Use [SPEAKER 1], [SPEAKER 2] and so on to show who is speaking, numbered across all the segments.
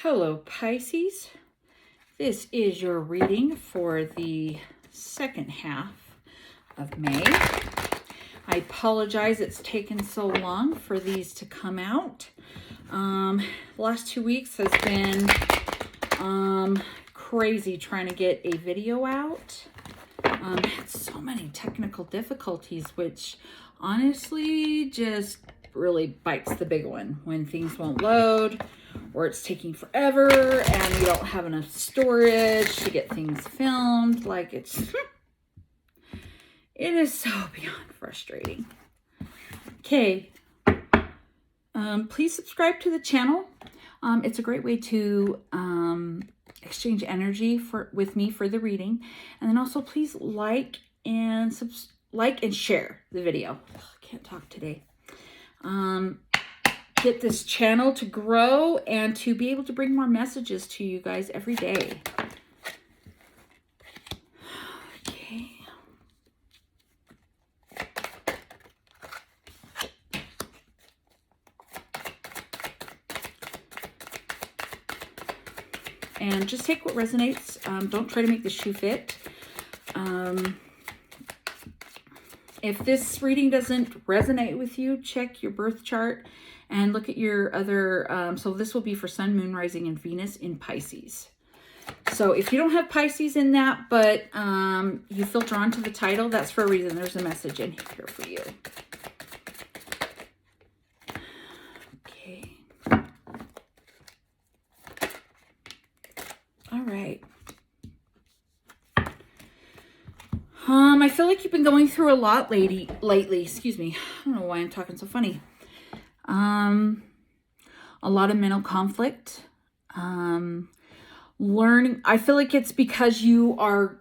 [SPEAKER 1] Hello, Pisces. This is your reading for the second half of May. I apologize it's taken so long for these to come out. The last 2 weeks has been crazy trying to get a video out. Had so many technical difficulties, which honestly just really bites the big one when things won't load, or it's taking forever and you don't have enough storage to get things filmed. Like it is so beyond frustrating. Okay. Please subscribe to the channel. It's a great way to exchange energy with me for the reading. And then also please like and share the video. I can't talk today. Get this channel to grow and to be able to bring more messages to you guys every day. Okay. And just take what resonates. Don't try to make the shoe fit. If this reading doesn't resonate with you, check your birth chart and look at your other, so this will be for Sun, Moon, Rising, and Venus in Pisces. So if you don't have Pisces in that, but you feel drawn to the title, that's for a reason. There's a message in here for you. Okay. All right. I feel like you've been going through a lot lately. Excuse me. I don't know why I'm talking so funny. A lot of mental conflict. Learning. I feel like it's because you are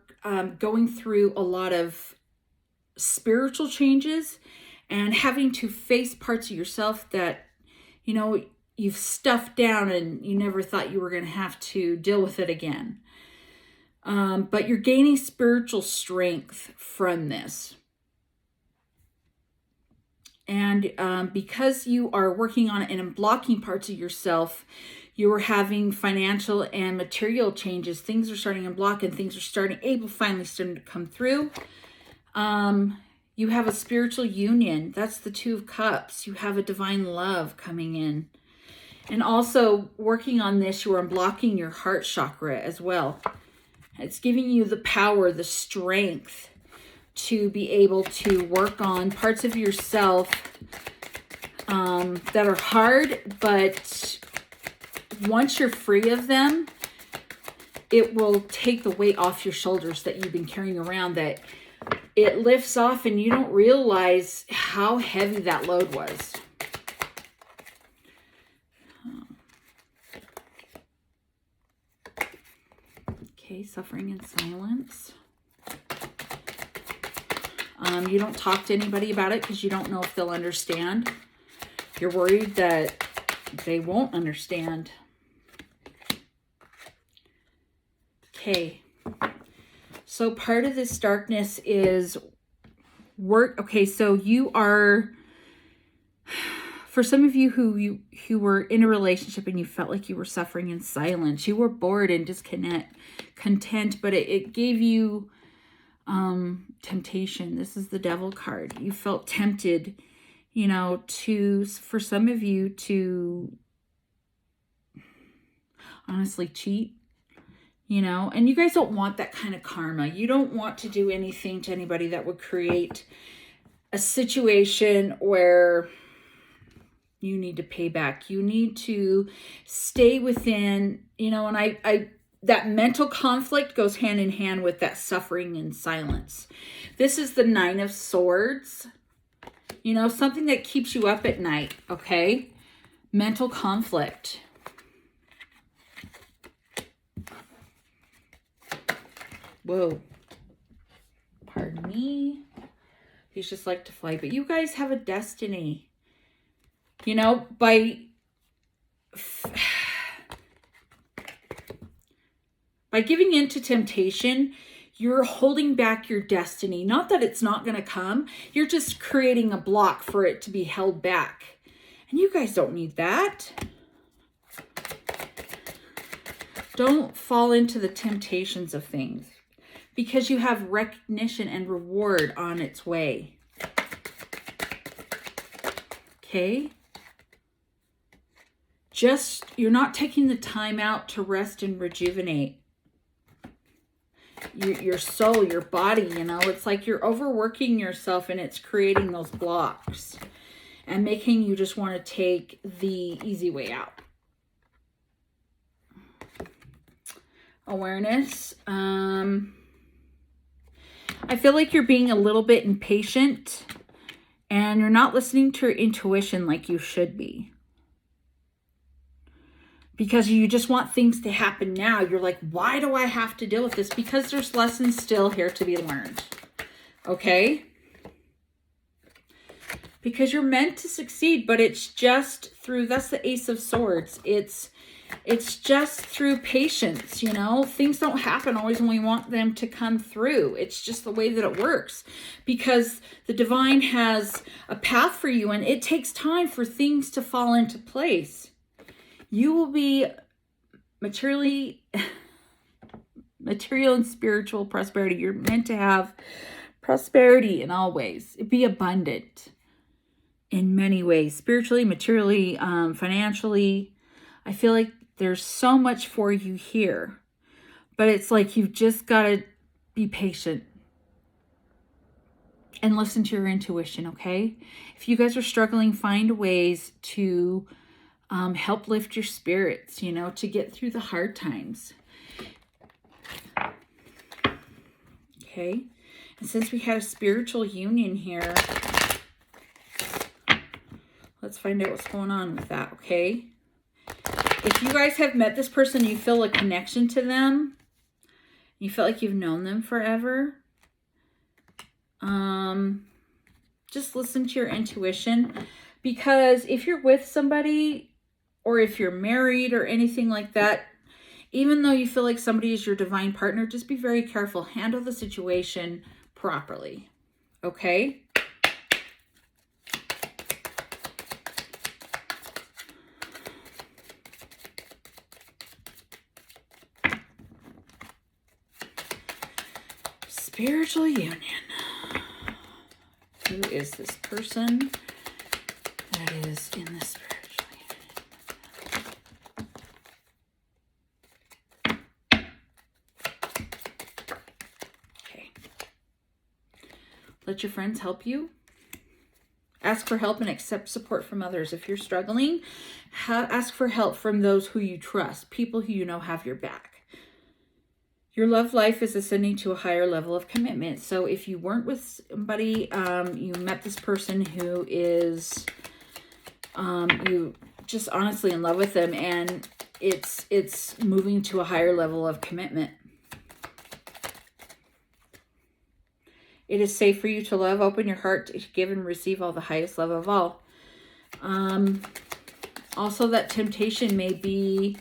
[SPEAKER 1] going through a lot of spiritual changes and having to face parts of yourself that, you know, you've stuffed down and you never thought you were going to have to deal with it again. But you're gaining spiritual strength from this. And because you are working on it and blocking parts of yourself, you are having financial and material changes. Things are starting to block and things are finally starting to come through. You have a spiritual union. That's the Two of Cups. You have a divine love coming in. And also working on this, you are unblocking your heart chakra as well. It's giving you the power, the strength to be able to work on parts of yourself that are hard, but once you're free of them, it will take the weight off your shoulders that you've been carrying around, that it lifts off and you don't realize how heavy that load was. Okay, suffering in silence. You don't talk to anybody about it because you don't know if they'll understand. You're worried that they won't understand. Okay. So part of this darkness is work. Okay, so you are, for some of you who were in a relationship and you felt like you were suffering in silence, you were bored and content, but it gave you temptation. This is the Devil card. You felt tempted, you know, for some of you to honestly cheat, you know, and you guys don't want that kind of karma. You don't want to do anything to anybody that would create a situation where you need to pay back. You need to stay within, you know, and I that mental conflict goes hand in hand with that suffering in silence. This is the Nine of Swords. You know, something that keeps you up at night, okay? Mental conflict. Whoa. Pardon me. These just like to fly. But you guys have a destiny. You know, by giving in to temptation, you're holding back your destiny. Not that it's not going to come. You're just creating a block for it to be held back. And you guys don't need that. Don't fall into the temptations of things, because you have recognition and reward on its way. Okay? You're not taking the time out to rest and rejuvenate your soul, your body, you know. It's like you're overworking yourself, and it's creating those blocks and making you just want to take the easy way out. Awareness. I feel like you're being a little bit impatient, and you're not listening to your intuition like you should be. Because you just want things to happen now. You're like, why do I have to deal with this? Because there's lessons still here to be learned. Okay? Because you're meant to succeed, but it's just through, that's the Ace of Swords. It's just through patience, you know. Things don't happen always when we want them to come through. It's just the way that it works. Because the divine has a path for you, and it takes time for things to fall into place. You will be material and spiritual prosperity. You're meant to have prosperity in all ways. Be abundant in many ways. Spiritually, materially, financially. I feel like there's so much for you here. But it's like you've just got to be patient. And listen to your intuition, okay? If you guys are struggling, find ways to help lift your spirits, you know, to get through the hard times. Okay. And since we had a spiritual union here, let's find out what's going on with that, okay? If you guys have met this person, you feel a connection to them, you feel like you've known them forever, just listen to your intuition. Because if you're with somebody, or if you're married or anything like that, even though you feel like somebody is your divine partner, just be very careful. Handle the situation properly. Okay? Spiritual union. Who is this person that is in the spiritual union? Let your friends help you. Ask for help and accept support from others. If you're struggling, ask for help from those who you trust, people who you know have your back. Your love life is ascending to a higher level of commitment. So if you weren't with somebody, you met this person who is, you just honestly in love with them, and it's moving to a higher level of commitment. It is safe for you to love. Open your heart to give and receive all the highest love of all. Also, that temptation may be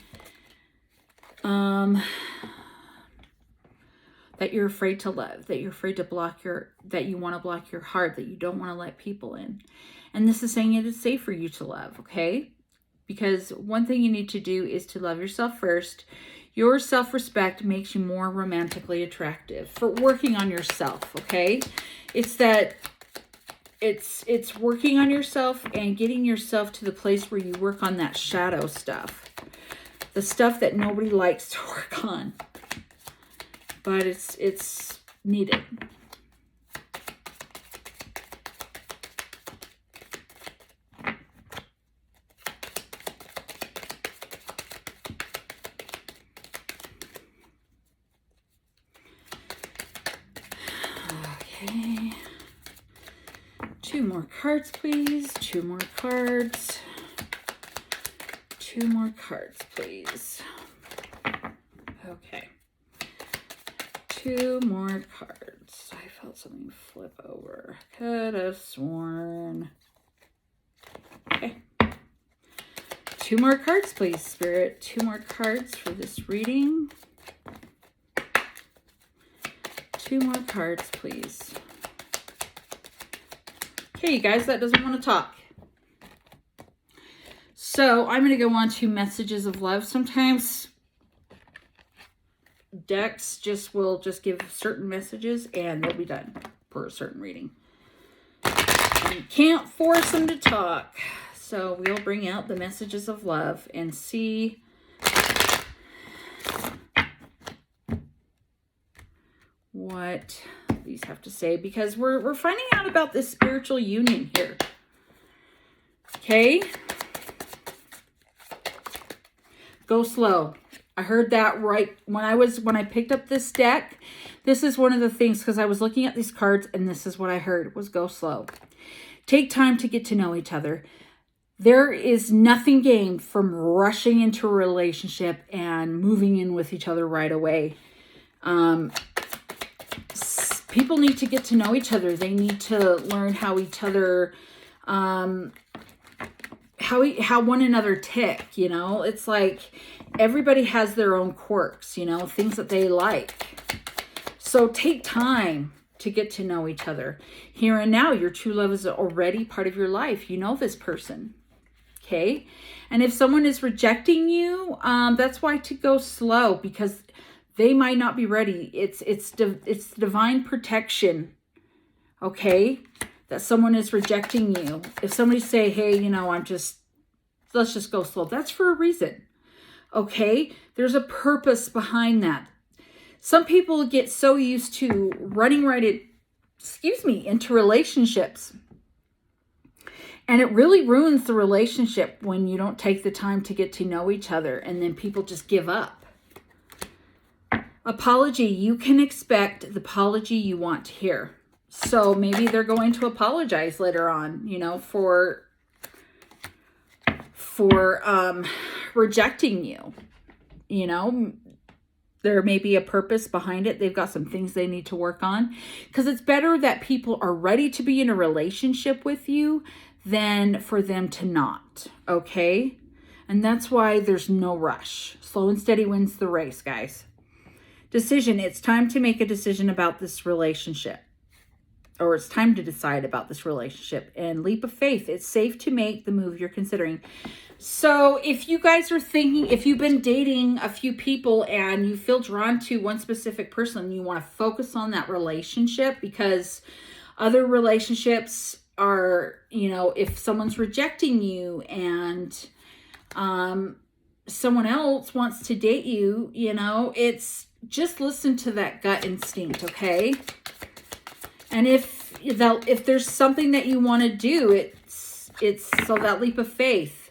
[SPEAKER 1] that you're afraid to love, that you're afraid to that you want to block your heart, that you don't want to let people in. And this is saying it is safe for you to love, okay? Because one thing you need to do is to love yourself first. Your self-respect makes you more romantically attractive. For working on yourself, okay? It's that it's working on yourself and getting yourself to the place where you work on that shadow stuff. The stuff that nobody likes to work on. But it's needed. Okay. 2 more cards, please. 2 more cards. 2 more cards, please. Okay. 2 more cards. I felt something flip over. Could have sworn. Okay. 2 more cards, please, Spirit. 2 more cards for this reading. 2 more cards, please. Okay, you guys, that doesn't want to talk. So I'm going to go on to messages of love. Sometimes decks will just give certain messages and they'll be done for a certain reading. And you can't force them to talk. So we'll bring out the messages of love and see what these have to say, because we're finding out about this spiritual union here. Okay. Go slow. I heard that right when I picked up this deck. This is one of the things, because I was looking at these cards and this is what I heard was go slow. Take time to get to know each other. There is nothing gained from rushing into a relationship and moving in with each other right away. People need to get to know each other. They need to learn how each other, how one another tick, you know. It's like everybody has their own quirks, you know, things that they like. So take time to get to know each other. Here and now, your true love is already part of your life. You know this person, okay? And if someone is rejecting you, that's why to go slow, because they might not be ready. It's divine protection, okay? That someone is rejecting you. If somebody say, hey, you know, let's just go slow. That's for a reason, okay? There's a purpose behind that. Some people get so used to running into relationships. And it really ruins the relationship when you don't take the time to get to know each other and then people just give up. Apology. You can expect the apology you want to hear. So maybe they're going to apologize later on, you know, for rejecting you. You know, there may be a purpose behind it. They've got some things they need to work on, because it's better that people are ready to be in a relationship with you than for them to not, okay? And that's why there's no rush. Slow and steady wins the race, guys. Decision. It's time to make a decision about this relationship. Or it's time to decide about this relationship. And leap of faith. It's safe to make the move you're considering. So if you guys are thinking, if you've been dating a few people and you feel drawn to one specific person, you want to focus on that relationship, because other relationships are, you know, if someone's rejecting you and someone else wants to date you, you know, it's just listen to that gut instinct, okay? And if there's something that you want to do, it's so that leap of faith.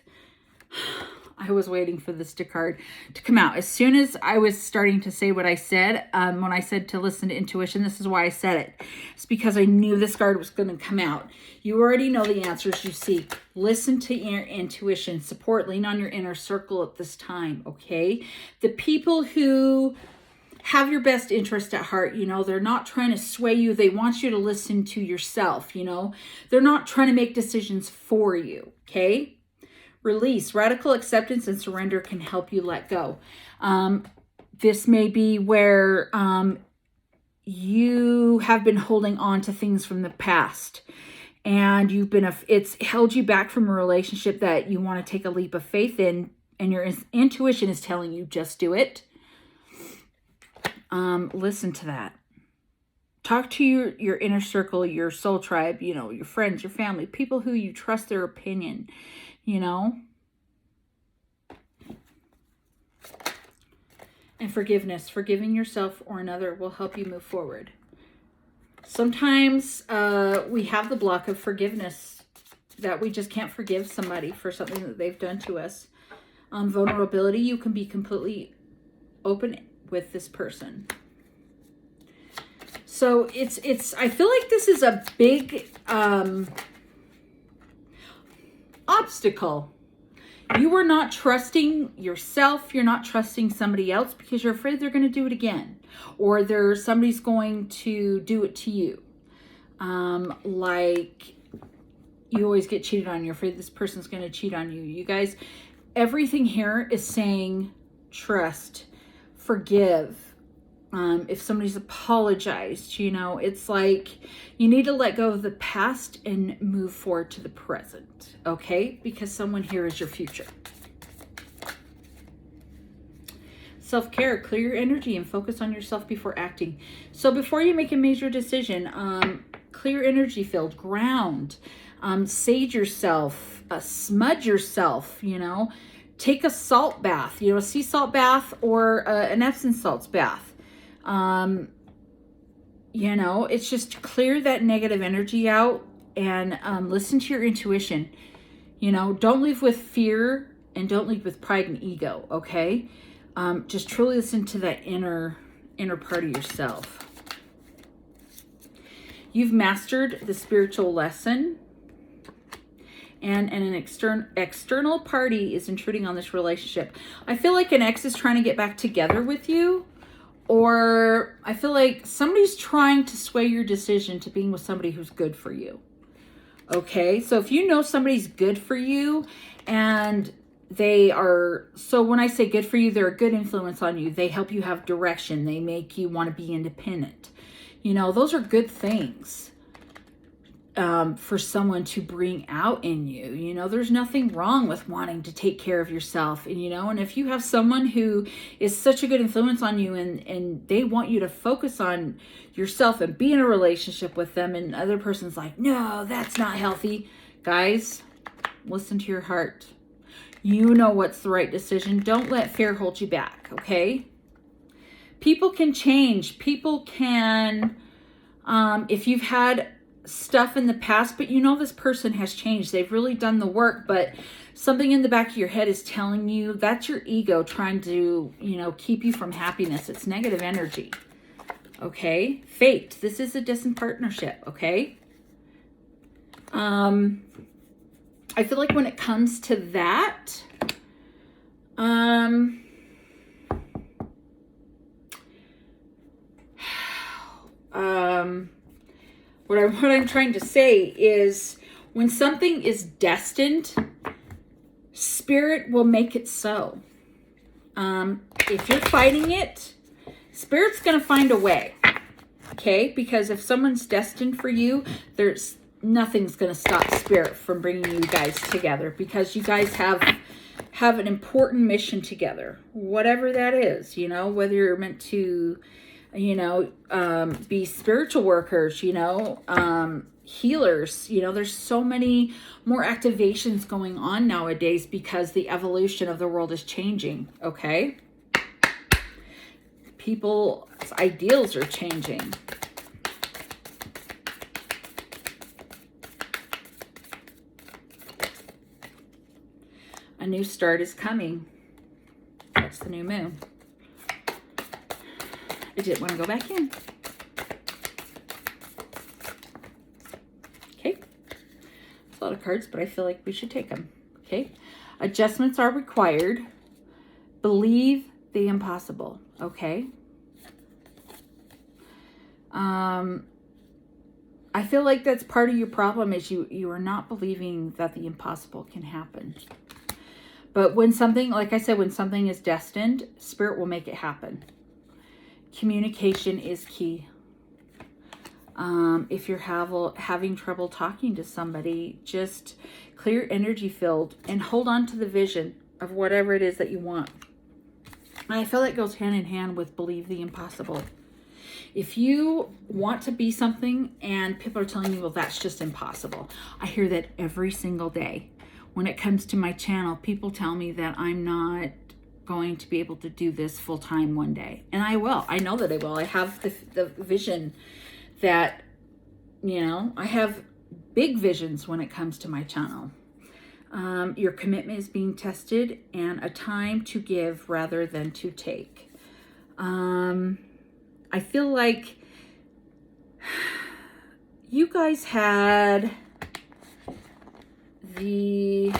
[SPEAKER 1] I was waiting for this to come out. As soon as I was starting to say what I said, when I said to listen to intuition, this is why I said it. It's because I knew this card was going to come out. You already know the answers you seek. Listen to your intuition. Support, lean on your inner circle at this time, okay? The people who have your best interest at heart, you know, they're not trying to sway you. They want you to listen to yourself, you know. They're not trying to make decisions for you, okay? Release. Radical acceptance and surrender can help you let go. This may be where you have been holding on to things from the past, and it's held you back from a relationship that you want to take a leap of faith in, and your intuition is telling you just do it. Listen to that. Talk to your inner circle, your soul tribe, you know, your friends, your family, people who you trust their opinion, you know. And forgiveness. Forgiving yourself or another will help you move forward. Sometimes we have the block of forgiveness, that we just can't forgive somebody for something that they've done to us. Vulnerability. You can be completely open with this person. So it's I feel like this is a big obstacle. You are not trusting yourself. You're not trusting somebody else because you're afraid they're going to do it again, or somebody's going to do it to you. Like you always get cheated on. You're afraid this person's going to cheat on you. You guys, everything here is saying trust, forgive. If somebody's apologized, you know, it's like you need to let go of the past and move forward to the present, okay? Because someone here is your future. Self-care, clear your energy and focus on yourself before acting. So before you make a major decision, clear energy field, ground, sage yourself, smudge yourself, you know, take a salt bath, you know, a sea salt bath or an Epsom salts bath. You know, it's just to clear that negative energy out and listen to your intuition. You know, don't live with fear and don't lead with pride and ego, okay? Just truly listen to that inner part of yourself. You've mastered the spiritual lesson, and an external party is intruding on this relationship. I feel like an ex is trying to get back together with you, or I feel like somebody's trying to sway your decision to being with somebody who's good for you. Okay, so if you know somebody's good for you and they are, so when I say good for you, they're a good influence on you. They help you have direction. They make you want to be independent. You know, those are good things for someone to bring out in you. You know, there's nothing wrong with wanting to take care of yourself. And, you know, and if you have someone who is such a good influence on you and they want you to focus on yourself and be in a relationship with them, and the other person's like, no, that's not healthy. Guys, listen to your heart. You know what's the right decision. Don't let fear hold you back, okay? People can change. People can, if you've had stuff in the past, but you know this person has changed. They've really done the work, but something in the back of your head is telling you that's your ego trying to, you know, keep you from happiness. It's negative energy, okay? Fate. This is a distant partnership, okay? I feel like when it comes to that, what I'm trying to say is when something is destined, Spirit will make it so. If you're fighting it, Spirit's going to find a way, okay? Because if someone's destined for you, there's nothing's going to stop Spirit from bringing you guys together, because you guys have an important mission together, whatever that is, you know, whether you're meant to, you know, be spiritual workers, you know, healers, you know, there's so many more activations going on nowadays because the evolution of the world is changing, okay? People's ideals are changing. A new start is coming. That's the new moon. I didn't want to go back in. Okay. It's a lot of cards, but I feel like we should take them. Okay. Adjustments are required. Believe the impossible. Okay. I feel like that's part of your problem is you are not believing that the impossible can happen. But when something, like I said, when something is destined, Spirit will make it happen. Communication is key. If you're having trouble talking to somebody, just clear energy field and hold on to the vision of whatever it is that you want. And I feel that goes hand in hand with believe the impossible. If you want to be something and people are telling you, well, that's just impossible. I hear that every single day. When it comes to my channel, people tell me that I'm not going to be able to do this full time one day. And I will. I know that I will. I have the vision that, you know, I have big visions when it comes to my channel. Your commitment is being tested and a time to give rather than to take. I feel like you guys had I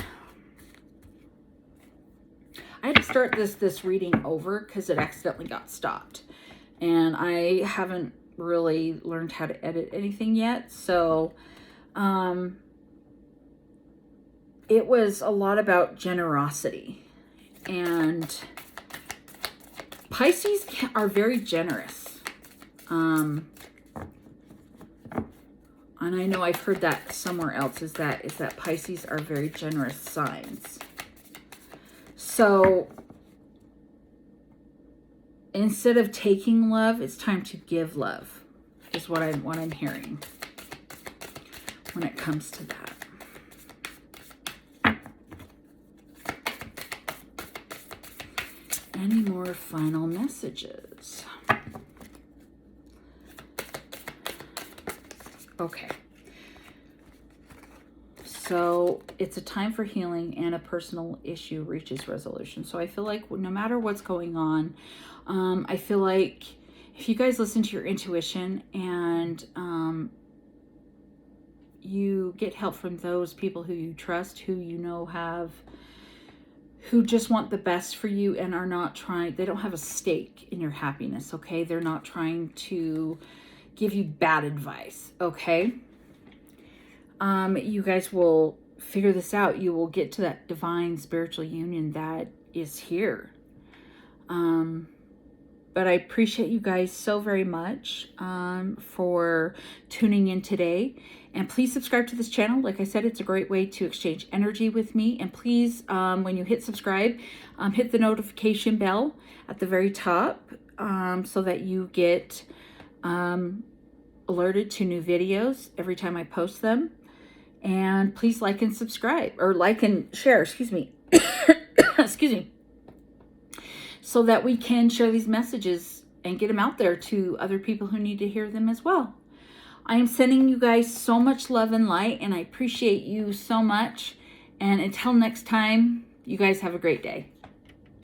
[SPEAKER 1] had to start this reading over because it accidentally got stopped. And I haven't really learned how to edit anything yet. So it was a lot about generosity. And Pisces are very generous. And I know I've heard that somewhere else, is that Pisces are very generous signs. So instead of taking love, it's time to give love, is what I'm hearing when it comes to that. Any more final messages? Okay. So it's a time for healing and a personal issue reaches resolution. So I feel like no matter what's going on, I feel like if you guys listen to your intuition and you get help from those people who you trust, who you know who just want the best for you and are not trying, they don't have a stake in your happiness, okay? They're not trying to give you bad advice, okay? You guys will figure this out. You will get to that divine spiritual union that is here. But I appreciate you guys so very much for tuning in today. And please subscribe to this channel. Like I said, it's a great way to exchange energy with me. And please, when you hit subscribe, hit the notification bell at the very top so that you get alerted to new videos every time I post them. And please like and subscribe, or like and share, excuse me. Excuse me. So that we can share these messages and get them out there to other people who need to hear them as well. I am sending you guys so much love and light, and I appreciate you so much. And until next time, you guys have a great day.